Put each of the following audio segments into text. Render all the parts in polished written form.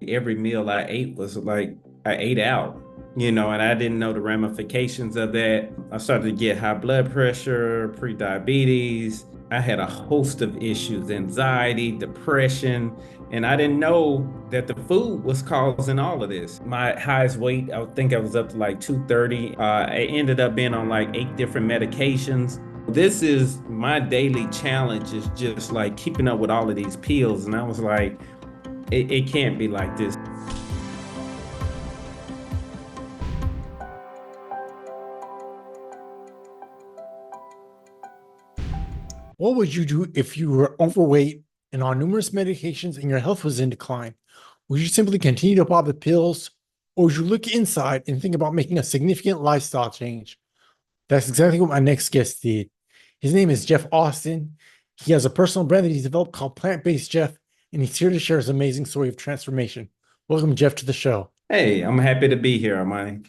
literally every meal I ate was like I ate out, and I didn't know the ramifications of that. I started to get high blood pressure, pre-diabetes. I had a host of issues, anxiety, depression, and I didn't know that the food was causing all of this. My highest weight, I think I was up to like 230. I ended up being on like 8 different medications. This is my daily challenge, is just like keeping up with all of these pills. And I was like, it can't be like this. What would you do if you were overweight and on numerous medications and your health was in decline? Would you simply continue to pop the pills, or would you look inside and think about making a significant lifestyle change? That's exactly what my next guest did. His name is Jeff Austin. He has a personal brand that he's developed called Plant Based Jeff, and he's here to share his amazing story of transformation. Welcome, Jeff, to the show. Hey, I'm happy to be here, Armani.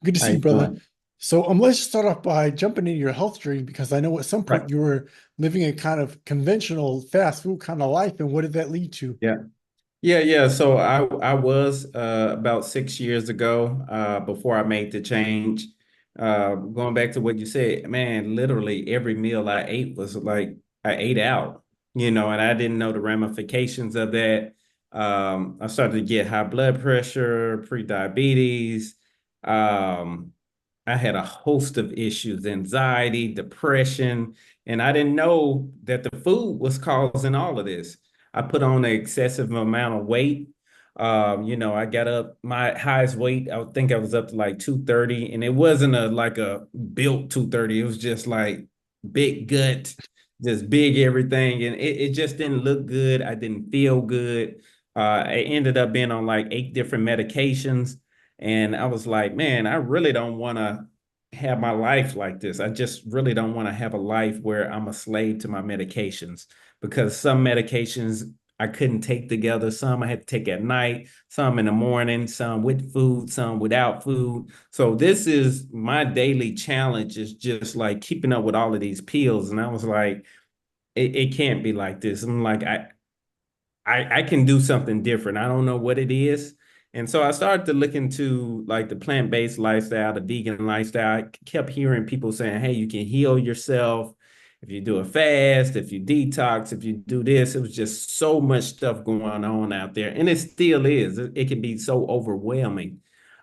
Good to How see you, you brother. doing? So, let's just start off by jumping into your health journey because I know at some Right. point you were living a kind of conventional fast food kind of life. And what did that lead to? Yeah. Yeah. So I was about 6 years ago, before I made the change. Going back to what you said, man, literally every meal I ate was like I ate out, and I didn't know the ramifications of that. I started to get high blood pressure, pre-diabetes. Um, I had a host of issues, anxiety, depression, and I didn't know that the food was causing all of this. I put on an excessive amount of weight. I got up my highest weight, I would think I was up to like 230, and it wasn't like a built 230. It was just like big gut, just big everything. And it just didn't look good. I didn't feel good. I ended up being on like 8 different medications. And I was like, man, I really don't want to have my life like this. I just really don't want to have a life where I'm a slave to my medications, because some medications I couldn't take together. Some I had to take at night, some in the morning, some with food, some without food. So this is my daily challenge, is just like keeping up with all of these pills. And I was like, it can't be like this. I'm like, I can do something different. I don't know what it is. And so I started to look into like the plant-based lifestyle, the vegan lifestyle. I kept hearing people saying, hey, you can heal yourself if you do a fast, if you detox, if you do this. It was just so much stuff going on out there. And it still is. It can be so overwhelming.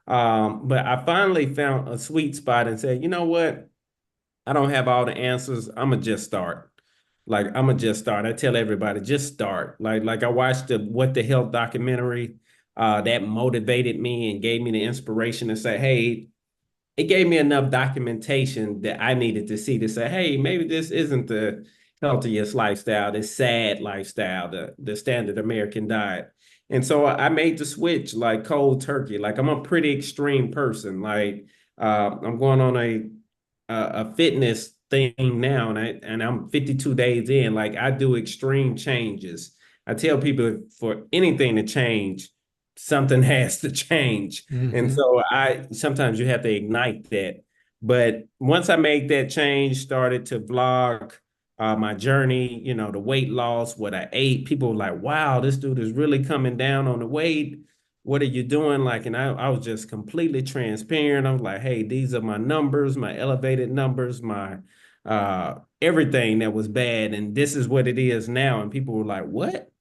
But I finally found a sweet spot and said, you know what? I don't have all the answers. I'm gonna just start. Like I'm gonna just start. I tell everybody, just start. Like I watched the What the Health documentary, that motivated me and gave me the inspiration to say, hey, it gave me enough documentation that I needed to see to say, hey, maybe this isn't the healthiest lifestyle, this sad lifestyle, the standard American diet. And so I made the switch like cold turkey. Like I'm a pretty extreme person. Like I'm going on a fitness thing now, and I'm 52 days in. Like I do extreme changes. I tell people for anything to change, something has to change. And Mhm. so I sometimes you have to ignite that. But once I made that change, started to vlog my journey, the weight loss, what I ate, people were like, wow, this dude is really coming down on the weight. What are you doing? Like, and I was just completely transparent. I was like, hey, these are my numbers, my elevated numbers, my everything that was bad. And this is what it is now. And people were like, what?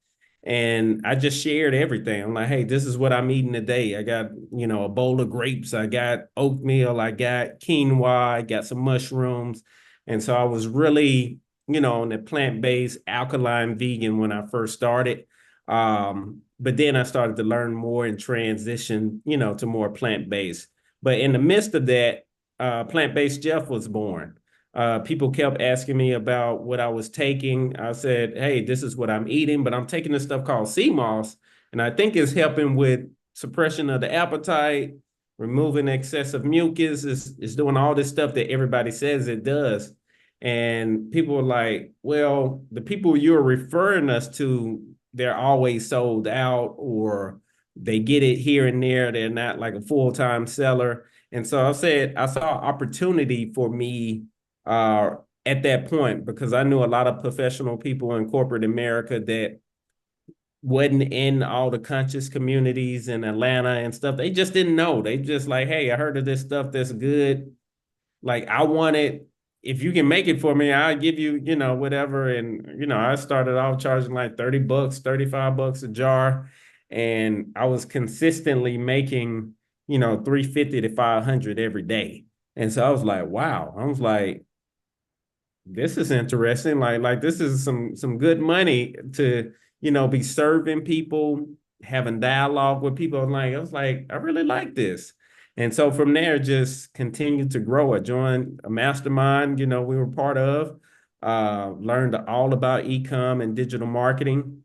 And I just shared everything. I'm like, hey, this is what I'm eating today. I got, a bowl of grapes. I got oatmeal. I got quinoa. I got some mushrooms. And so I was really, on the plant-based alkaline vegan when I first started. But then I started to learn more and transition, to more plant-based. But in the midst of that, plant-based Jeff was born. People kept asking me about what I was taking. I said, hey, this is what I'm eating, but I'm taking this stuff called sea moss, and I think it's helping with suppression of the appetite, removing excessive mucus, is doing all this stuff that everybody says it does. And people were like, well, the people you're referring us to, they're always sold out, or they get it here and there. They're not like a full-time seller. And so I said, I saw opportunity for me uh, at that point, because I knew a lot of professional people in corporate America that wasn't in all the conscious communities in Atlanta and stuff. They just didn't know. They just like, hey, I heard of this stuff that's good. Like I want it. If you can make it for me, I'll give you, whatever. And, I started off charging like 30 bucks, 35 bucks a jar. And I was consistently making, 350 to 500 every day. And so I was like, wow. I was like, this is interesting. Like this is some good money to, be serving people, having dialogue with people. I was like, I really like this. And so from there, just continued to grow. I joined a mastermind, we were part of, learned all about e-com and digital marketing,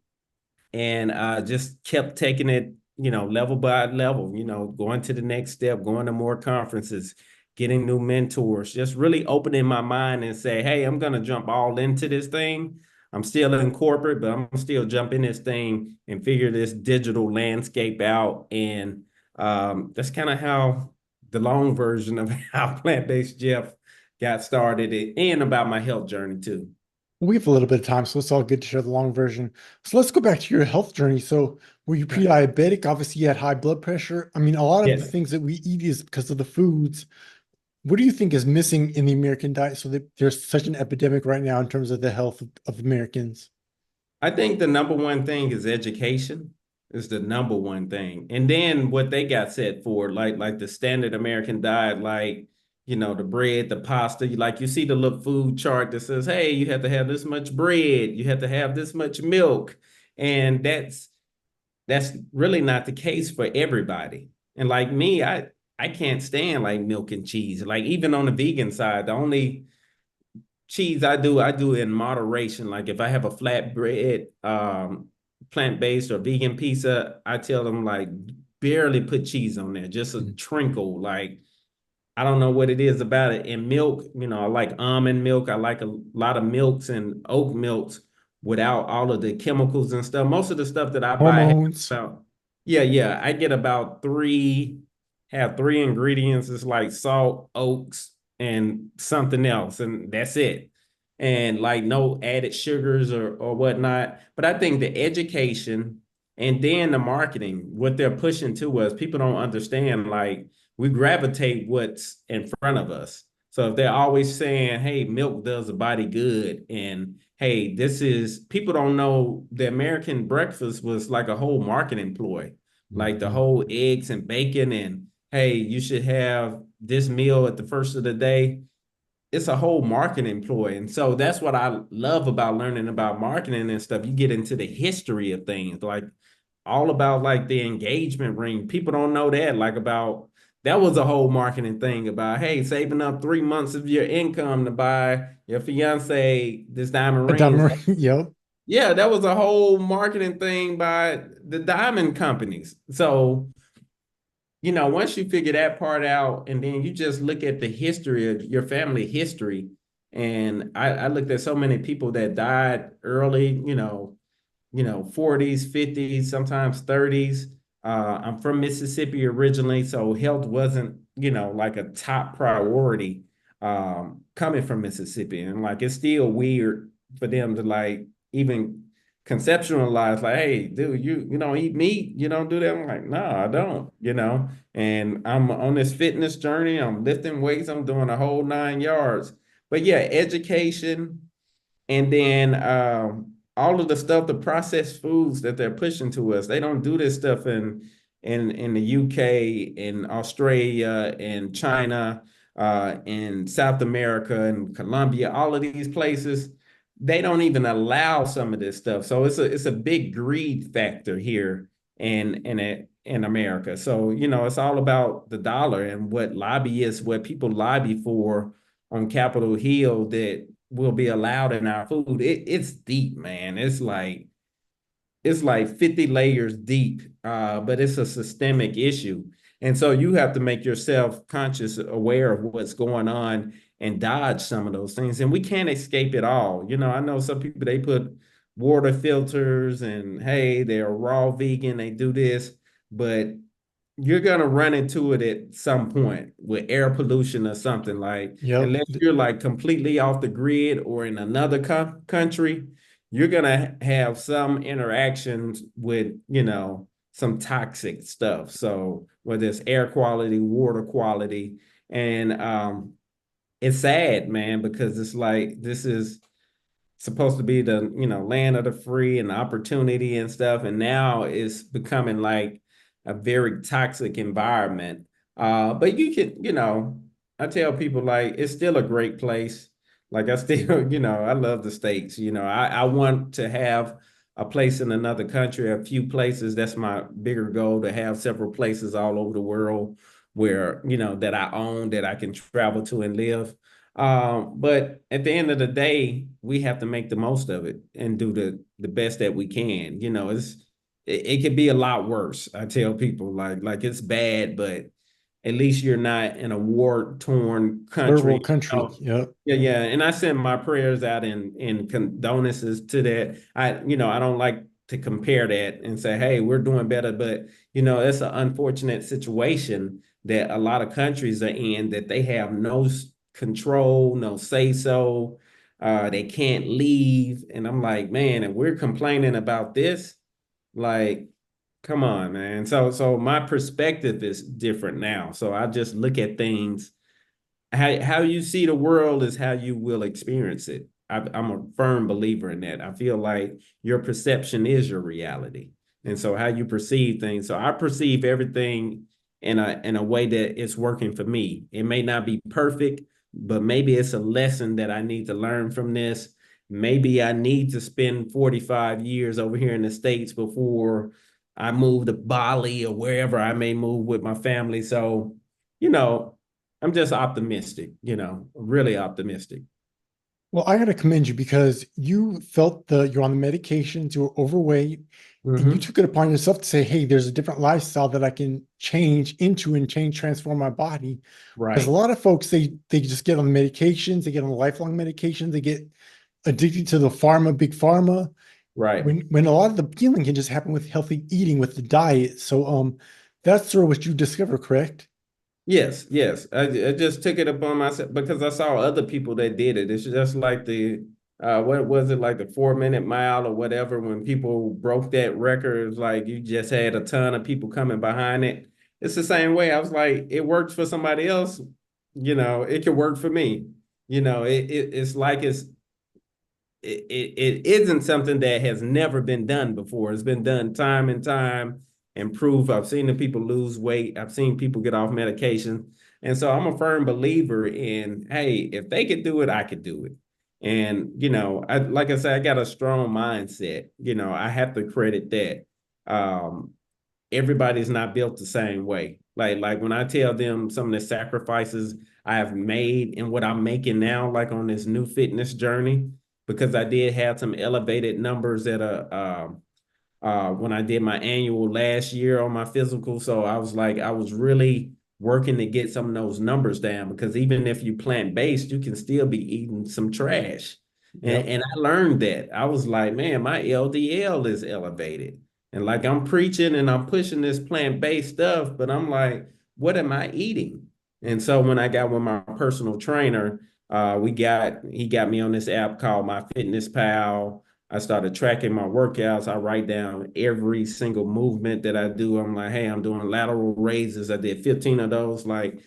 and just kept taking it, level by level, going to the next step, going to more conferences, getting new mentors, just really opening my mind and say, hey, I'm going to jump all into this thing. I'm still in corporate, but I'm still jump in this thing and figure this digital landscape out. And that's kind of how the long version of how Plant-Based Jeff got started, and about my health journey too. We have a little bit of time, so it's all good to share the long version. So let's go back to your health journey. So were you Right. pre-diabetic? Obviously, you had high blood pressure. I mean, a lot of the Yes. things that we eat is because of the foods. What do you think is missing in the American diet so that there's such an epidemic right now in terms of the health of Americans? I think the number one thing is education is the number one thing. And then what they got set for, like the standard American diet, like, the bread, the pasta, like you see the little food chart that says, hey, you have to have this much bread, you have to have this much milk. And that's really not the case for everybody. And like me, I can't stand like milk and cheese. Like even on the vegan side, the only cheese I do in moderation. Like if I have a flatbread, plant-based or vegan pizza, I tell them like barely put cheese on there, just a Mhm. trinkle. Like I don't know what it is about it. And milk, I like almond milk. I like a lot of milks and oat milks without all of the chemicals and stuff. Most of the stuff that I buy has Hormones. about, yeah, yeah. I get about have three ingredients. It's like salt, oats, and something else, and that's it. And like no added sugars or whatnot. But I think the education and then the marketing, what they're pushing to us, people don't understand. Like we gravitate what's in front of us. So if they're always saying, hey, milk does the body good, and hey, this is, people don't know the American breakfast was like a whole marketing ploy, like the Mhm. whole eggs and bacon, and hey, you should have this meal at the first of the day. It's a whole marketing ploy. And so that's what I love about learning about marketing and stuff. You get into the history of things, like all about like the engagement ring. People don't know that, like about that was a whole marketing thing about, hey, saving up 3 months of your income to buy your fiance this diamond A ring. dumb ring. Yep. Yeah, that was a whole marketing thing by the diamond companies. So once you figure that part out, and then you just look at the history of your family history, and I looked at so many people that died early, 40s, 50s, sometimes 30s. I'm from Mississippi originally, so health wasn't, like a top priority coming from Mississippi. And like it's still weird for them to like even conceptualize, like, hey, dude, you don't eat meat, you don't do that. I'm like, no, I don't, and I'm on this fitness journey. I'm lifting weights, I'm doing a whole 9 yards. But yeah, education, and then all of the stuff, the processed foods that they're pushing to us, they don't do this stuff in the UK, in Australia, in China, in South America, and Colombia, all of these places. They don't even allow some of this stuff. So it's a big greed factor here in America. So, it's all about the dollar and what lobbyists, what people lobby for on Capitol Hill that will be allowed in our food. It's deep, man. It's like 50 layers deep, but it's a systemic issue. And so you have to make yourself conscious, aware of what's going on and dodge some of those things. And we can't escape it all. I know some people, they put water filters and hey, they're raw vegan, they do this, but you're gonna run into it at some point with air pollution or something, like Yep. unless you're like completely off the grid or in another country, you're gonna have some interactions with, some toxic stuff. So whether it's air quality, water quality, and it's sad, man, because it's like this is supposed to be the, land of the free and the opportunity and stuff, and now it's becoming like a very toxic environment. But you can, I tell people like it's still a great place. Like I still, I love the States. I want to have a place in another country, a few places. That's my bigger goal, to have several places all over the world where, that I own, that I can travel to and live. But at the end of the day, we have to make the most of it and do the best that we can. It could be a lot worse. I tell people like it's bad, but at least you're not in a war-torn Third country. world country. Oh, Yeah. yeah, yeah. And I send my prayers out in condolences to that. I don't like to compare that and say, hey, we're doing better, but it's an unfortunate situation that a lot of countries are in, that they have no control, no say so. They can't leave. And I'm like, man, and we're complaining about this. Like, come on, man. So my perspective is different now. So I just look at things. How you see the world is how you will experience it. I'm a firm believer in that. I feel like your perception is your reality, and so how you perceive things. So I perceive everything in a way that it's working for me. It may not be perfect, but maybe it's a lesson that I need to learn from this. Maybe I need to spend 45 years over here in the States before I move to Bali or wherever I may move with my family. So, you know, I'm just optimistic, really optimistic. Well, I got to commend you because you felt you're on the medications, you were overweight, and you Hmm. took it upon yourself to say, hey, there's a different lifestyle that I can change into and transform my body. Because a Right, lot of folks, they just get on medications, they get on lifelong medications, they get addicted to the big pharma, right. when a lot of the healing can just happen with healthy eating, with the diet. So that's sort of what you discovered, correct? Yes, yes. I just took it upon myself because I saw other people that did it. It's just like what was it, like the 4 minute mile or whatever, when people broke that record. It's like you just had a ton of people coming behind it. It's the same way. I was like, it works for somebody else, it could work for me. It's like it isn't something that has never been done before. It's been done time and time and proof. I've seen the people lose weight. I've seen people get off medication. And so I'm a firm believer in, hey, if they could do it, I could do it. And, like I said, I got a strong mindset. I have to credit that. Everybody's not built the same way. Like when I tell them some of the sacrifices I have made and what I'm making now, like on this new fitness journey, because I did have some elevated numbers at a when I did my annual last year on my physical. So I was like, I was really working to get some of those numbers down, because even if you plant-based, you can still be eating some trash. And, Yep. and I learned that. I was like, man, my LDL is elevated. And like I'm preaching and I'm pushing this plant-based stuff, but I'm like, what am I eating? And so when I got with my personal trainer, he got me on this app called My Fitness Pal. I started tracking my workouts. I write down every single movement that I do. I'm like, hey, I'm doing lateral raises. I did 15 of those. Like,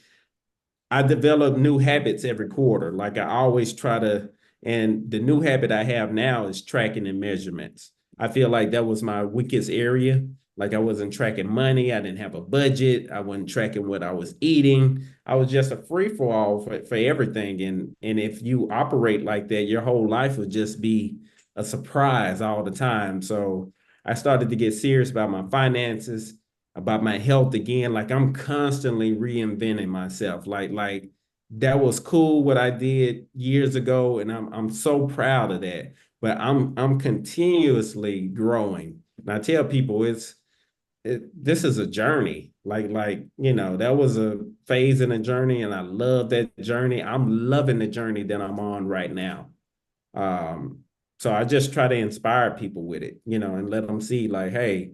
I develop new habits every quarter. Like, I always try to, and the new habit I have now is tracking and measurements. I feel like that was my weakest area. Like, I wasn't tracking money. I didn't have a budget. I wasn't tracking what I was eating. I was just a free for all for everything. And if you operate like that, your whole life would just be a surprise all the time. So I started to get serious about my finances, about my health again. Like I'm constantly reinventing myself. Like that was cool what I did years ago, and I'm so proud of that. But I'm continuously growing. And I tell people this is a journey. That was a phase in a journey, and I love that journey. I'm loving the journey that I'm on right now. Um, so I just try to inspire people with it, and let them see like, hey,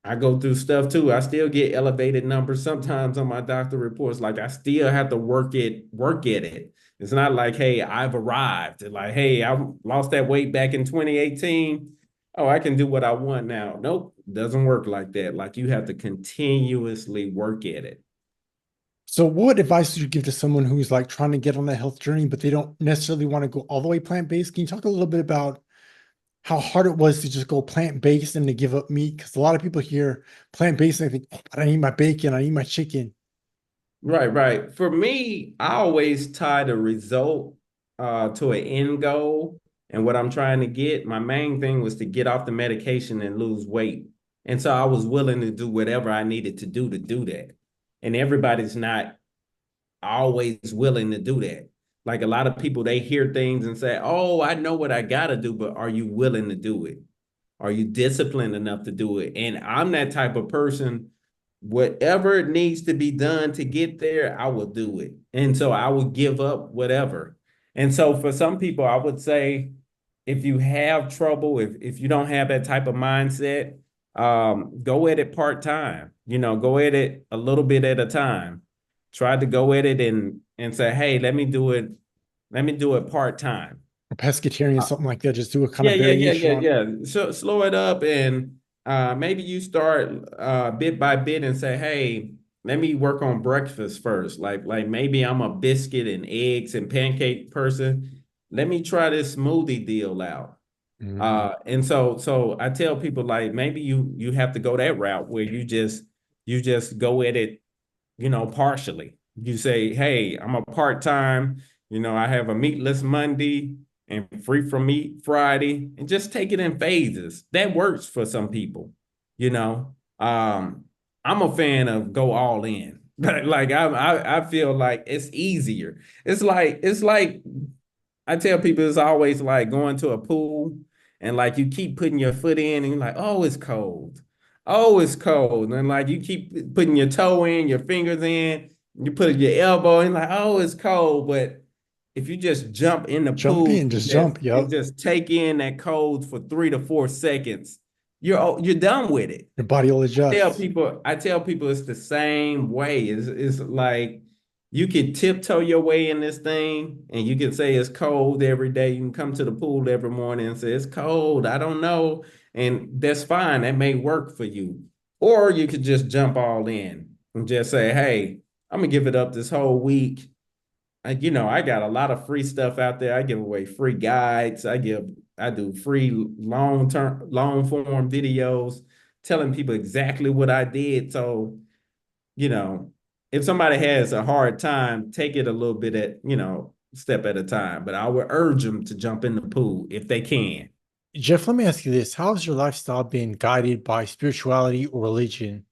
I go through stuff too. I still get elevated numbers sometimes on my doctor reports. Like I still have to work at it. It's not like, hey, I've arrived. Like, hey, I lost that weight back in 2018. Oh, I can do what I want now. Nope, doesn't work like that. Like you have to continuously work at it. So what advice would you give to someone who's like trying to get on that health journey, but they don't necessarily want to go all the way plant-based? Can you talk a little bit about how hard it was to just go plant-based and to give up meat? Because a lot of people hear plant-based and they think, oh, but I need my bacon, I need my chicken. Right, right. For me, I always tie the result to an end goal. And what I'm trying to get, my main thing was to get off the medication and lose weight. And so I was willing to do whatever I needed to do that. And everybody's not always willing to do that. Like a lot of people, they hear things and say, oh, I know what I gotta do, but are you willing to do it? Are you disciplined enough to do it? And I'm that type of person. Whatever needs to be done to get there, I will do it. And so I will give up whatever. And so for some people, I would say if you have trouble, if you don't have that type of mindset, go at it part-time. Go at it a little bit at a time. Try to go at it and say, hey, let me do it part-time. Or pescatarian, something like that. Just do a kind Yeah, of yeah, yeah, variation yeah, on it. yeah. So slow it up and maybe you start bit by bit and say, hey, let me work on breakfast first. Like maybe I'm a biscuit and eggs and pancake person. Let me try this smoothie deal out. Mhm. And so I tell people like maybe you have to go that route where you just go at it, partially. You say, hey, I'm a part-time, I have a meatless Monday and free from meat Friday, and just take it in phases. That works for some people, you know. I'm a fan of go all in. Like I feel like it's easier. It's like I tell people it's always like going to a pool and like you keep putting your foot in and you're like, oh, it's cold. Oh, it's cold. And like you keep putting your toe in, your fingers in, you put your elbow in, like, oh, it's cold. But if you just jump in the Jump pool in, and just just jump. and Yep. just take in that cold for 3 to 4 seconds, you're done with it. Your body will tell adjust. people, I tell people it's the same way. It's like you can tiptoe your way in this thing and you can say it's cold every day. You can come to the pool every morning and say it's cold. I don't know. And that's fine. That may work for you. Or you could just jump all in and just say, hey, I'm gonna give it up this whole week. I got a lot of free stuff out there. I give away free guides. I do free long form videos telling people exactly what I did. So, you know, if somebody has a hard time, take it a little bit step at a time. But I would urge them to jump in the pool if they can. Jeff, let me ask you this. How has your lifestyle been guided by spirituality or religion?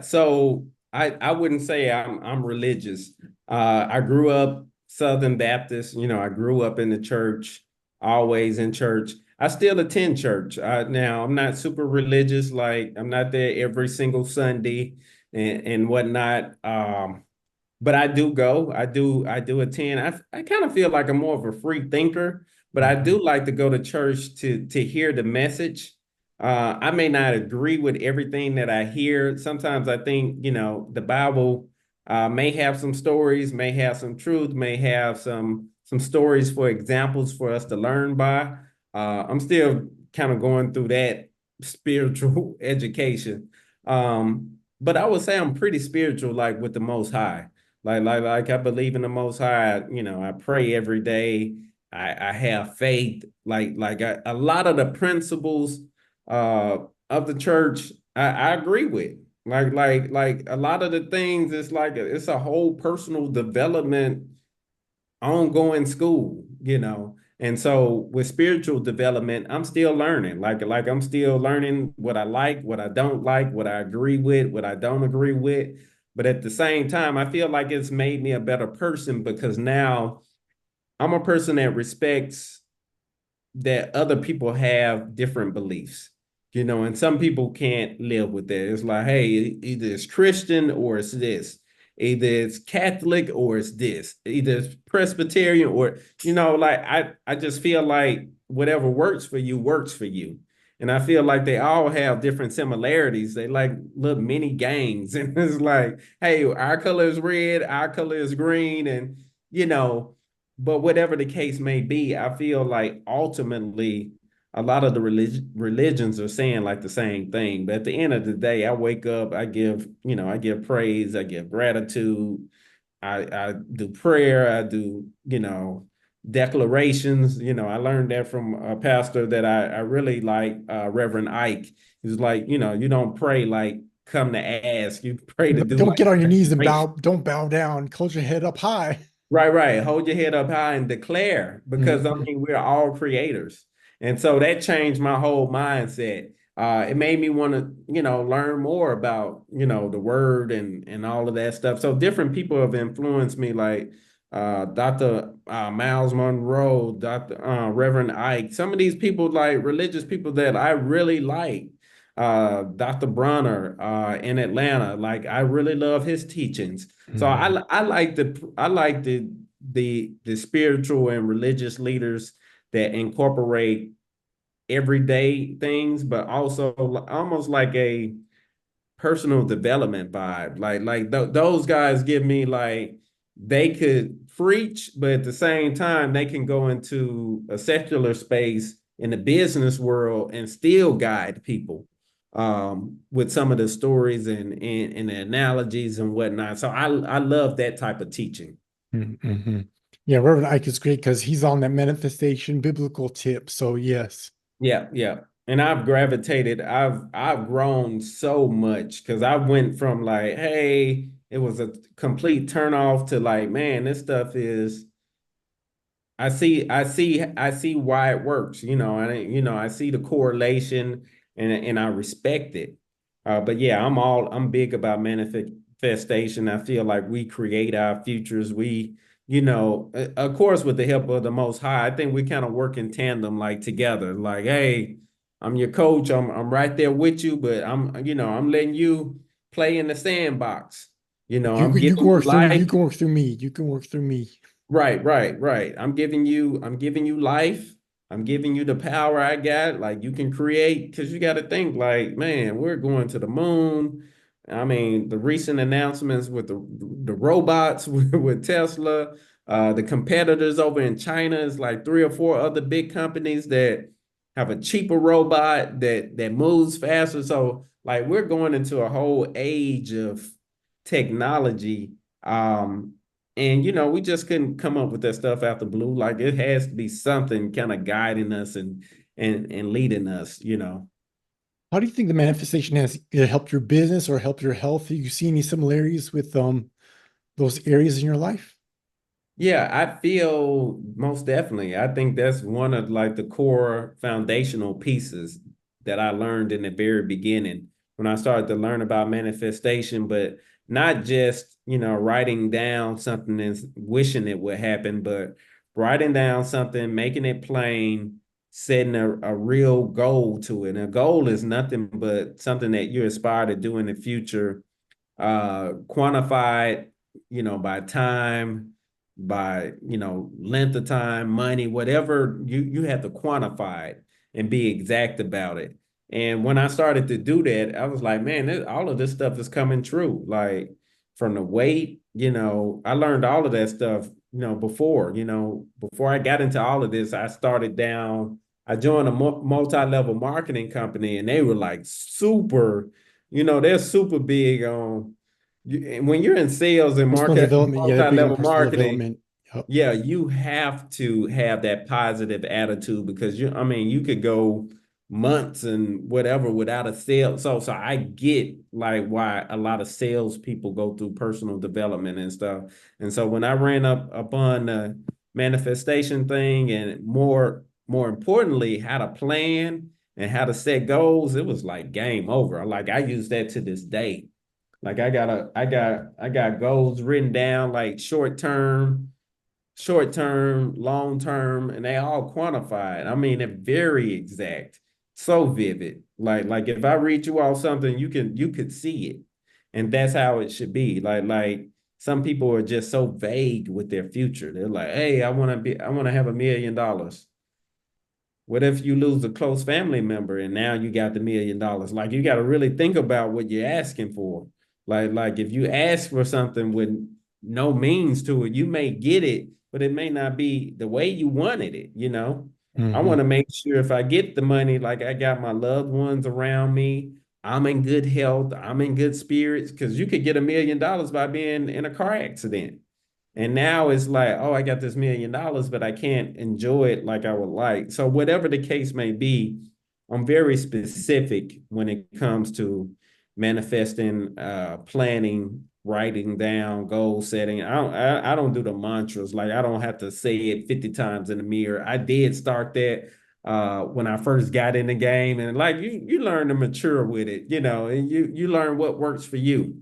So I wouldn't say I'm religious. I grew up Southern Baptist. I grew up in the church, always in church. I still attend church. Now I'm not super religious, like I'm not there every single Sunday and whatnot. But I do go. I do attend. I kind of feel like I'm more of a free thinker, but I Mhm. do like to go to church to hear the message. I may not agree with everything that I hear. Sometimes I think, the Bible may have some stories, may have some truth, may have some stories for examples for us to learn by. I'm still kind of going through that spiritual education. But I would say I'm pretty spiritual, like with the Most High. Like I believe in the Most High. I pray every day. I have faith. A lot of the principles of the church, I agree with. Like a lot of the things, it's a whole personal development ongoing school, And so with spiritual development, I'm still learning. Like I'm still learning what I like, what I don't like, what I agree with, what I don't agree with. But at the same time, I feel like it's made me a better person because now I'm a person that respects that other people have different beliefs, and some people can't live with that. It's like, hey, either it's Christian or it's this, either it's Catholic or it's this, either it's Presbyterian or, like I just feel like whatever works for you works for you. And I feel like they all have different similarities. They like little mini gangs. And it's like, hey, our color is red, our color is green. And, you know, but whatever the case may be, I feel like ultimately a lot of the religions are saying like the same thing. But at the end of the day, I wake up, I give, I give praise, I give gratitude, I do prayer, I do, declarations. I learned that from a pastor that I really like, Reverend Ike. He was like, you don't pray like come to ask, you pray to do Don't get like on your knees and declaration. don't bow down. Hold your head up high. Right, right. Hold your head up high and declare, because I Mhm. mean we're all creators. And so that changed my whole mindset. It made me want to, learn more about, the word and all of that stuff. So different people have influenced me, like Dr. Miles Monroe, Dr. Reverend Ike. Some of these people, like religious people that I really like. Dr. Bronner in Atlanta, like I really love his teachings. So Mhm. I like the spiritual and religious leaders that incorporate everyday things, but also almost like a personal development vibe. Like those guys give me like they could preach, but at the same time they can go into a secular space in the business world and still guide people with some of the stories and the analogies and whatnot. So I love that type of teaching. Mhm. Yeah, Reverend Ike is great because he's on that manifestation biblical tip. So yes. Yeah, yeah. And I've grown so much because I went from like, hey, it was a complete turn off to like, man, this stuff is I see why it works, I see the correlation and I respect it. But yeah, I'm big about manifestation. I feel like we create our futures. Of course, with the help of the Most High, I think we kind of work in tandem, like together. Like, hey, I'm your coach. I'm right there with you, but I'm letting you play in the sandbox. I'm You giving can you work through me. You life. can work through me. You can work through me. Right, right, right. I'm giving you life. I'm giving you the power I got. Like you can create, because you got to think like, man, we're going to the moon. I mean, the recent announcements with the robots with Tesla, the competitors over in China is like three or four other big companies that have a cheaper robot that moves faster. So like we're going into a whole age of technology. And we just couldn't come up with that stuff out the blue. Like it has to be something kind of guiding us and leading us. How do you think the manifestation has either helped your business or helped your health? Do you see any similarities with those areas in your life? Yeah, I feel most definitely. I think that's one of like the core foundational pieces that I learned in the very beginning when I started to learn about manifestation, but not just, writing down something and wishing it would happen, but writing down something, making it plain, setting a real goal to it. And a goal is nothing but something that you aspire to do in the future, quantified, by time, by length of time, money, whatever you have to quantify it and be exact about it. And when I started to do that, I was like, man, all of this stuff is coming true. Like from the weight, I learned all of that stuff, before I got into all of this, I joined a multi-level marketing company and they were like super, they're super big on when you're in sales and Personal development. Yeah, they're big on multi-level personal marketing. development. Yep. Yeah, you have to have that positive attitude because I mean, you could go months and whatever without a sale. So I get like why a lot of sales people go through personal development and stuff. And so when I ran up upon the manifestation thing and more importantly, how to plan and how to set goals, it was like game over. Like I use that to this day. Like I got goals written down like short term, long term, and they all quantified. I mean, they're very exact, so vivid. Like if I read you all something, you could see it, and that's how it should be. Like some people are just so vague with their future. They're like, hey, I want to have $1 million. What if you lose a close family member and now you got the $1 million? Like you got to really think about what you're asking for. Like if you ask for something with no means to it, you may get it, but it may not be the way you wanted it, you know? I Hmm. want to make sure if I get the money, like I got my loved ones around me, I'm in good health, I'm in good spirits, because you could get $1 million by being in a car accident. And now it's like, oh, I got this $1 million, but I can't enjoy it like I would like. So, whatever the case may be, I'm very specific when it comes to manifesting, planning, writing down, goal setting. I don't do the mantras. Like I don't have to say it 50 times in the mirror. I did start that when I first got in the game, and like you learn to mature with it, you know, and you learn what works for you.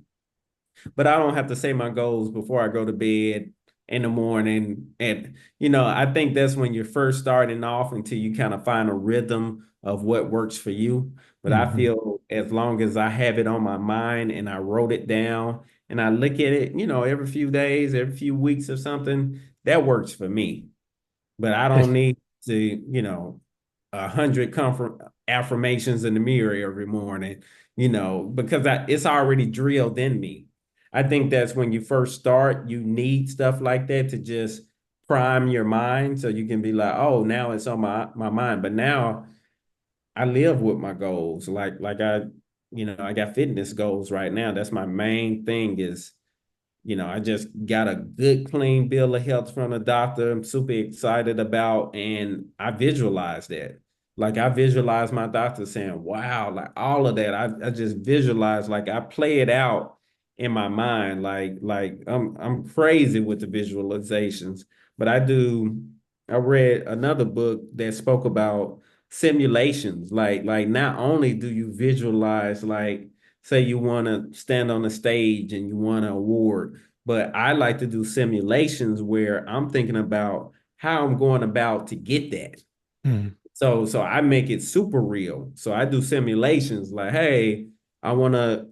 But I don't have to say my goals before I go to bed in the morning. And, you know, I think that's when you're first starting off until you kind of find a rhythm of what works for you. But I Hmm. feel as long as I have it on my mind and I wrote it down and I look at it, you know, every few days, every few weeks or something, that works for me. But I don't need to, you know, 100 comfort affirmations in the mirror every morning, you know, because it's already drilled in me. I think that's when you first start, you need stuff like that to just prime your mind so you can be like, oh, now it's on my mind. But now I live with my goals. You know, I got fitness goals right now. That's my main thing is you know, I just got a good, clean bill of health from the doctor. I'm super excited about, and I visualize that. Like I visualize my doctor saying, "Wow!" Like all of that. I just visualize, like I play it out in my mind. Like I'm crazy with the visualizations, but I do. I read another book that spoke about simulations. Like not only do you visualize like say you want to stand on the stage and you want an award, but I like to do simulations where I'm thinking about how I'm going about to get that. Hmm. So I make it super real. So I do simulations like, hey, I want to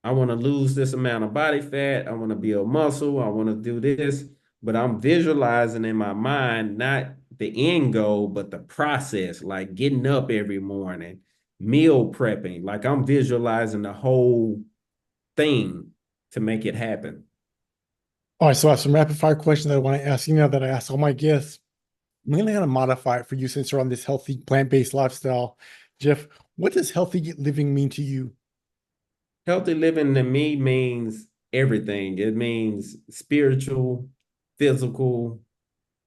I want to lose this amount of body fat, I want to build muscle, I want to do this, but I'm visualizing in my mind not the end goal, but the process, like getting up every morning, meal prepping, like I'm visualizing the whole thing to make it happen. All right, so I have some rapid fire questions that I want to ask you now that I ask all my guests. I'm going to modify it for you since you're on this healthy plant-based lifestyle. Jeff, what does healthy living mean to you? Healthy living to me means everything. It means spiritual, physical,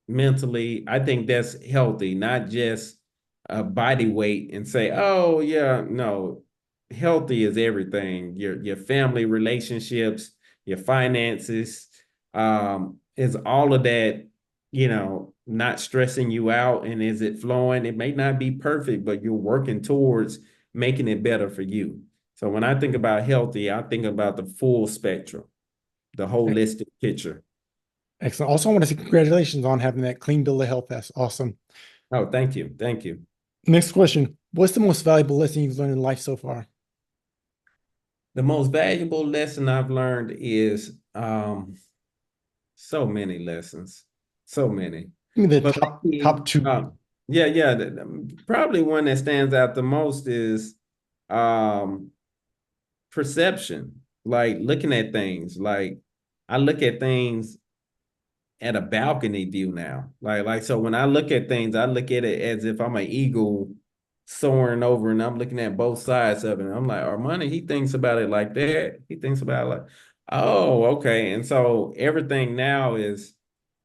mentally. I think that's healthy, not just a body weight and say, oh yeah, no. Healthy is everything. Your family relationships, your finances, is all of that, you know, not stressing you out. And is it flowing? It may not be perfect, but you're working towards making it better for you. So when I think about healthy, I think about the full spectrum, the holistic picture. Excellent. Also, I want to say congratulations on having that clean bill of health. That's awesome. Oh, thank you. Thank you. Next question. What's the most valuable lesson you've learned in life so far? The most valuable lesson I've learned is so many lessons, so many. Give me the But maybe, top two. yeah, probably one that stands out the most is um, perception, like looking at things. Like I look at things at a balcony view now. Like so when I look at things, I look at it as if I'm an eagle soaring over and I'm looking at both sides of it. And I'm like, Armani, he thinks about it like that. He thinks about it like, oh, okay. And so everything now is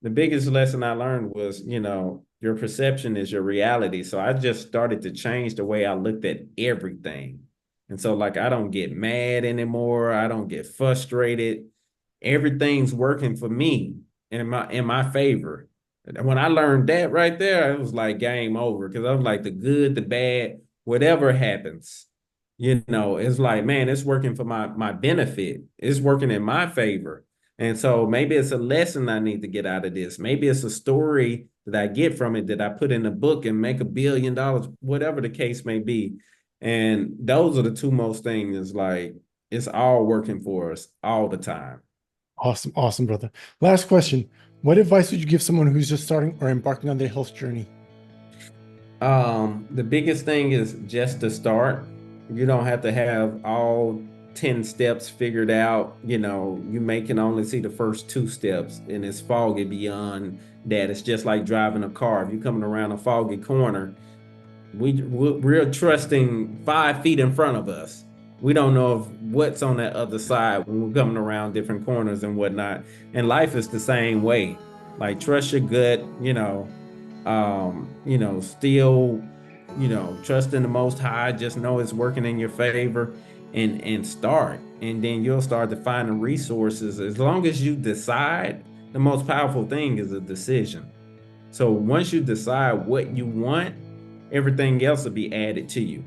the biggest lesson I learned was, you know, your perception is your reality. So I just started to change the way I looked at everything. And so like I don't get mad anymore. I don't get frustrated. Everything's working for me in my favor. When I learned that right there, it was like game over because I was like the good, the bad, whatever happens, you know, it's like, man, it's working for my benefit. It's working in my favor. And so maybe it's a lesson I need to get out of this. Maybe it's a story that I get from it that I put in a book and make $1 billion, whatever the case may be. And those are the two most things is like it's all working for us all the time. Awesome. Awesome, brother. Last question. What advice would you give someone who's just starting or embarking on their health journey? The biggest thing is just to start. You don't have to have all 10 steps figured out, you may can only see the first 2 steps, and it's foggy beyond that. It's just like driving a car. If you're coming around a foggy corner, we're trusting 5 feet in front of us. We don't know of what's on that other side when we're coming around different corners and whatnot. And life is the same way. Like, trust your gut, still, trust in the Most High. Just know it's working in your favor, and start. And then you'll start to find the resources. As long as you decide, the most powerful thing is a decision. So once you decide what you want, everything else will be added to you.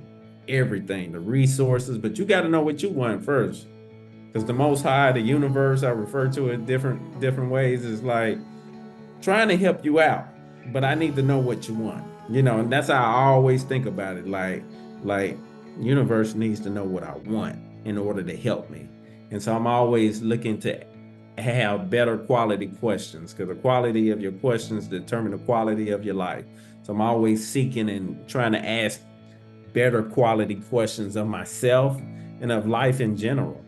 Everything, the resources, but you got to know what you want first. Because the Most High, the universe, I refer to it different ways, is like trying to help you out. But I need to know what you want, and that's how I always think about it. Like universe needs to know what I want in order to help me. And so I'm always looking to have better quality questions, because the quality of your questions determine the quality of your life. So I'm always seeking and trying to ask better quality questions of myself and of life in general.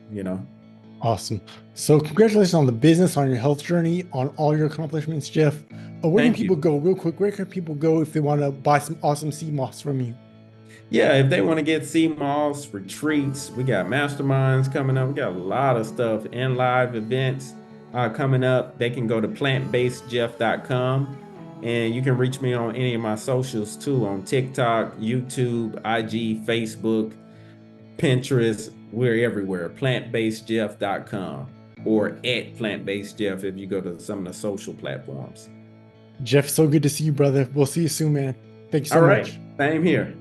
Awesome. So congratulations on the business, on your health journey, on all your accomplishments, Jeff. Where can Thank you. people go real quick? Where can people go if they want to buy some awesome sea moss from you? Yeah, if they want to get sea moss, retreats, we got masterminds coming up. We got a lot of stuff and live events coming up. They can go to plantbasedjeff.com, and you can reach me on any of my socials too, on TikTok, YouTube, IG, Facebook, Pinterest. We're everywhere. Plantbasedjeff.com or at plantbasedjeff if you go to some of the social platforms. Jeff, so good to see you, brother. We'll see you soon, man. Thank you so All right. much. Same here.